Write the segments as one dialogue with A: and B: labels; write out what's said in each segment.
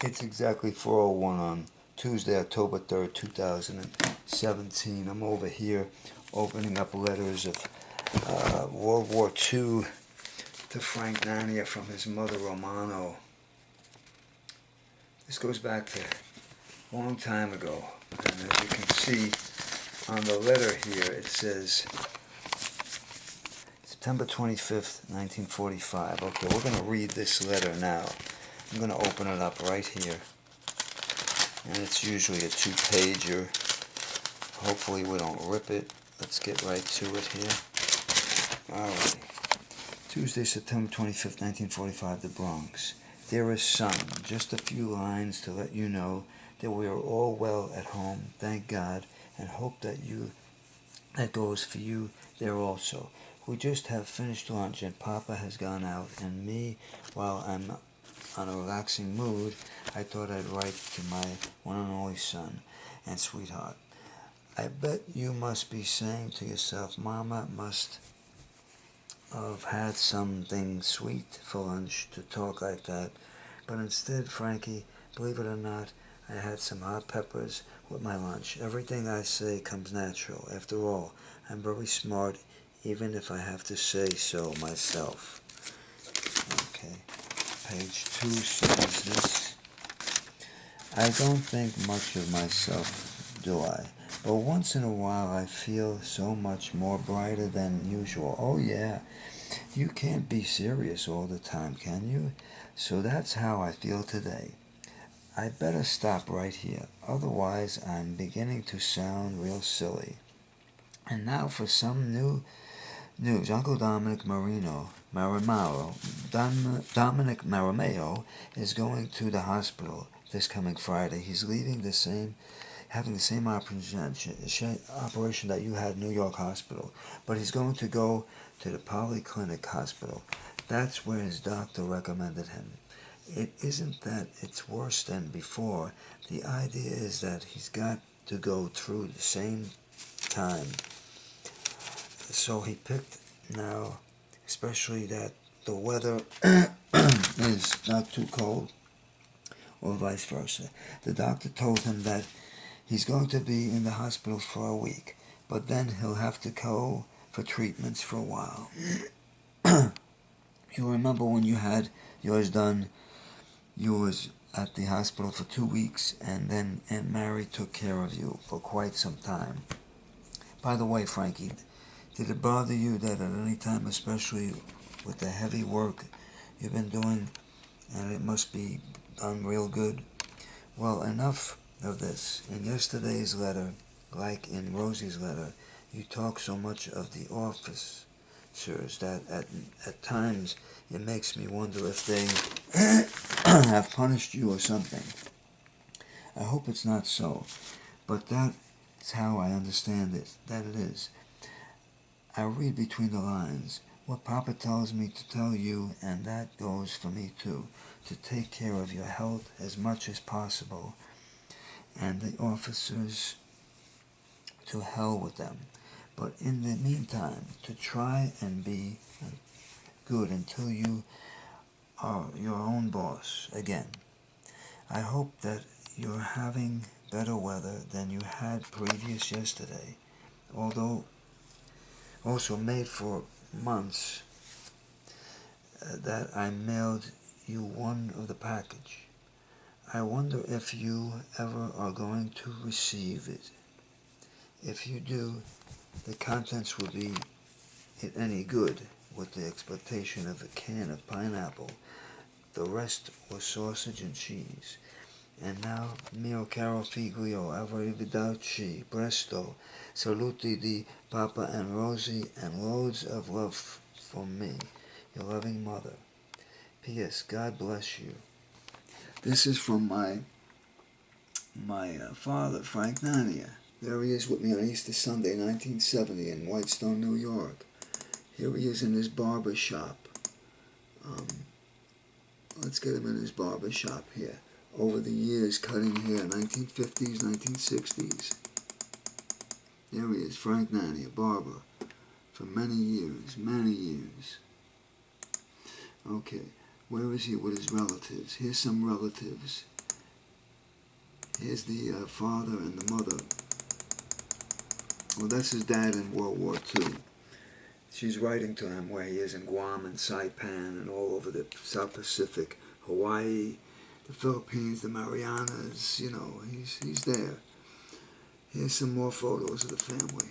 A: It's exactly 4:01 on Tuesday, October 3rd, 2017. I'm over here opening up letters of World War II to Frank Nania from his mother, Romana. This goes back to a long time ago. And as you can see on the letter here, it says September 25th, 1945. Okay, we're going to read this letter now. I'm going to open it up right here. And it's usually a two-pager. Hopefully we don't rip it. Let's get right to it here. Alright. Tuesday, September 25th, 1945, the Bronx. Dearest son, just a few lines to let you know that we are all well at home, thank God, and hope that goes for you there also. We just have finished lunch and Papa has gone out, and me, while I'm on a relaxing mood, I thought I'd write to my one and only son and sweetheart. I bet you must be saying to yourself, Mama must have had something sweet for lunch to talk like that. But instead, Frankie, believe it or not, I had some hot peppers with my lunch. Everything I say comes natural. After all, I'm very smart, even if I have to say so myself. Okay, page 2 says this. I don't think much of myself, do I? But once in a while I feel so much more brighter than usual. Oh yeah, you can't be serious all the time, can you? So that's how I feel today. I better stop right here, otherwise I'm beginning to sound real silly. And now for some new news. Uncle Dominic Dominic Marameo is going to the hospital this coming Friday. He's having the same operation that you had in New York Hospital, but he's going to go to the Polyclinic Hospital. That's where his doctor recommended him. It isn't that it's worse than before. The idea is that he's got to go through the same time. So he picked now, especially that the weather is not too cold, or vice versa. The doctor told him that he's going to be in the hospital for a week, but then he'll have to go for treatments for a while. You remember when you had yours done, you was at the hospital for 2 weeks, and then Aunt Mary took care of you for quite some time. By the way, Frankie, did it bother you that at any time, especially with the heavy work you've been doing, and it must be done real good? Well, enough of this. In yesterday's letter, like in Rosie's letter, you talk so much of the officers that at times it makes me wonder if they have punished you or something. I hope it's not so, but that's how I understand it, that it is. I read between the lines. What Papa tells me to tell you, and that goes for me too, to take care of your health as much as possible, and the officers, to hell with them. But in the meantime, to try and be good until you are your own boss again. I hope that you're having better weather than you had previous yesterday, although also made for months that I mailed you one of the package. I wonder if you ever are going to receive it. If you do, the contents will be it any good, with the expectation of a can of pineapple. The rest was sausage and cheese. And now, mio caro figlio, arrivederci, presto, saluti di Papa and Rosie, and loads of love from me, your loving mother. P.S. God bless you. This is from my father, Frank Nania. There he is with me on Easter Sunday, 1970, in Whitestone, New York. Here he is in his barber shop. Let's get him in his barber shop here. Over the years, cutting hair, 1950s, 1960s. There he is, Frank Nania, barber, for many years, many years. Okay, where is he with his relatives? Here's some relatives Here's the father and the mother. Well, that's his dad in World War II. She's writing to him where he is in Guam and Saipan and all over the South Pacific, Hawaii, the Philippines, the Marianas, you know, he's there. Here's some more photos of the family.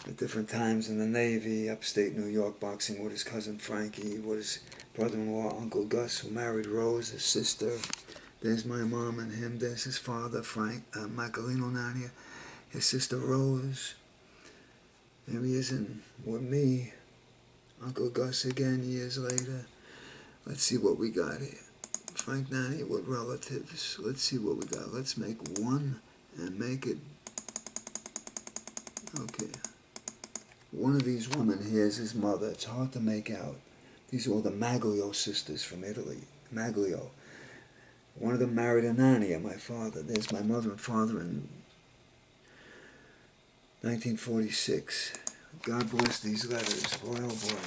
A: At different times in the Navy, upstate New York, boxing with his cousin Frankie, with his brother-in-law, Uncle Gus, who married Rose, his sister. There's my mom and him. There's his father, Frank Mglio Nania, his sister Rose. There he is with me. Uncle Gus again years later. Let's see what we got here. Frank Nania with relatives. Let's see what we got. Let's make one and make it. Okay. One of these women here is his mother. It's hard to make out. These are all the Mglio sisters from Italy. Mglio. One of them married a Nania, my father. There's my mother and father in 1946. God bless these letters. Boy, oh boy.